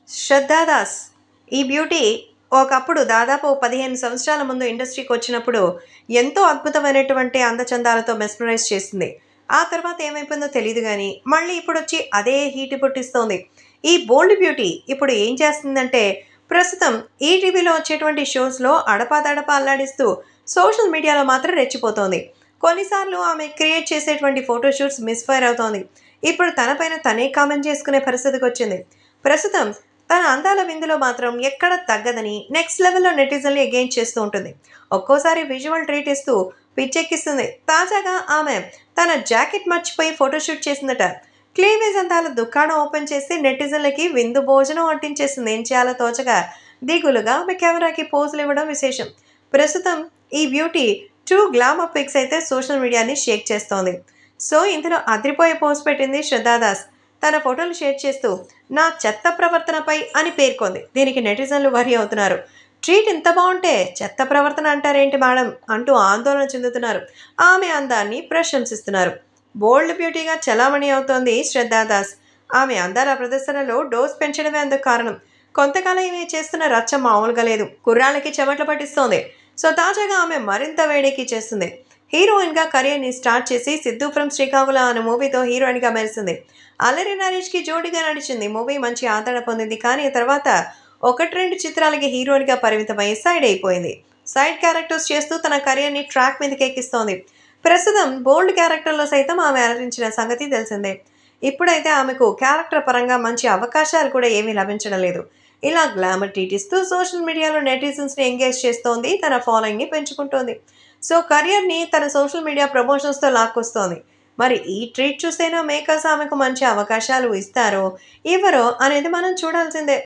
శ్రద్ధా దాస్ ఈ బ్యూటీ ఒకప్పుడు దాదాపు 15 సంవత్సరాల ముందు ఇండస్ట్రీకి వచ్చినప్పుడు ఎంతో అద్భుతమైనటువంటి అందచందాలతో మెస్మరైజ్ చేసింది. ఆ తర్వాత ఏమైపోయిందో తెలీదు గానీ, మళ్ళీ ఇప్పుడొచ్చి అదే హీట్ పుట్టిస్తోంది. ఈ బోల్డ్ బ్యూటీ ఇప్పుడు ఏం చేస్తుందంటే, ప్రస్తుతం ఈటీవీలో వచ్చేటువంటి షోస్‌లో అడపాదడపా అల్లాడిస్తూ సోషల్ మీడియాలో మాత్రం రెచ్చిపోతోంది. కొన్నిసార్లు ఆమె క్రియేట్ చేసేటువంటి ఫోటో షూట్స్ మిస్‌ఫైర్ అవుతోంది. ఇప్పుడు తనపైన తనే కామెంట్ చేసుకునే పరిస్థితికొచ్చింది. ప్రస్తుతం తన అందాల విందులో మాత్రం ఎక్కడ తగ్గదని నెక్స్ట్ లెవెల్‌లో నెటిజన్‌లు ఎగెయిన్ చేస్తూ ఉంటుంది. ఒక్కోసారి విజువల్ ట్రీట్ ఇస్తూ పిచ్చెక్కిస్తుంది. తాజాగా ఆమె తన జాకెట్ మర్చిపోయి ఫోటోషూట్ చేసిందట. క్లీవేజ్ అందాల దుకాణం ఓపెన్ చేసి నెటిజన్లకి విందు భోజనం అంటించేసింది. ఏం చేయాలో తోచక దిగులుగా ఆమె కెమెరాకి పోజులు ఇవ్వడం విశేషం. ప్రస్తుతం ఈ బ్యూటీ ట్రూ గ్లామర్ పిక్స్ అయితే సోషల్ మీడియాని షేక్ చేస్తోంది. సో ఇందులో అదిరిపోయే పోజ్ పెట్టింది శ్రద్ధా దాస్. తన ఫోటోలు షేర్ చేస్తూ నా చెత్త ప్రవర్తనపై అని పేర్కొంది. దీనికి నెటిజన్లు వరి అవుతున్నారు. ట్రీట్ ఇంత బాగుంటే చెత్త ప్రవర్తన అంటారేంటి మేడం అంటూ ఆందోళన చెందుతున్నారు. ఆమె అందాన్ని ప్రశంసిస్తున్నారు. బోల్డ్ బ్యూటీగా చలామణి అవుతోంది శ్రద్ధా దాస్. ఆమె అందాల ప్రదర్శనలో డోస్ పెంచడమే అందుకు కారణం. కొంతకాలం ఈమె చేస్తున్న రచ్చ మామూలుగా లేదు. కుర్రాళ్ళకి చెమటలు పట్టిస్తోంది. సో తాజాగా ఆమె మరింత వేడెక్కి చేస్తుంది. హీరోయిన్గా కెరియర్ని స్టార్ట్ చేసి సిద్ధు ఫ్రమ్ శ్రీకాకుళం అనే మూవీతో హీరోయిన్గా మెరిసింది. అల్లరి నరేష్కి జోడిగా నడిచింది. మూవీ మంచి ఆదరణ పొందింది. కానీ తర్వాత ఒకటి రెండు చిత్రాలకి హీరోయిన్గా పరిమితమై సైడ్ అయిపోయింది. సైడ్ క్యారెక్టర్స్ చేస్తూ తన కెరియర్ని ట్రాక్ మీదకి ఎక్కిస్తోంది. ప్రస్తుతం బోల్డ్ క్యారెక్టర్లో సైతం ఆమె అలరించిన సంగతి తెలిసిందే. ఇప్పుడైతే ఆమెకు క్యారెక్టర్ పరంగా మంచి అవకాశాలు కూడా ఏమీ లభించడం లేదు. ఇలా గ్లామర్ ట్రీట్ ఇస్తూ సోషల్ మీడియాలో నెటిజన్స్ని ఎంగేజ్ చేస్తోంది. తన ఫాలోయింగ్ని పెంచుకుంటోంది. సో కెరియర్ని తన సోషల్ మీడియా ప్రమోషన్స్తో లాక్కొస్తోంది. మరి ఈ ట్రీట్ చూస్తేనో మేకర్స్ ఆమెకు మంచి అవకాశాలు ఇస్తారో ఇవ్వరో అనేది మనం చూడాల్సిందే.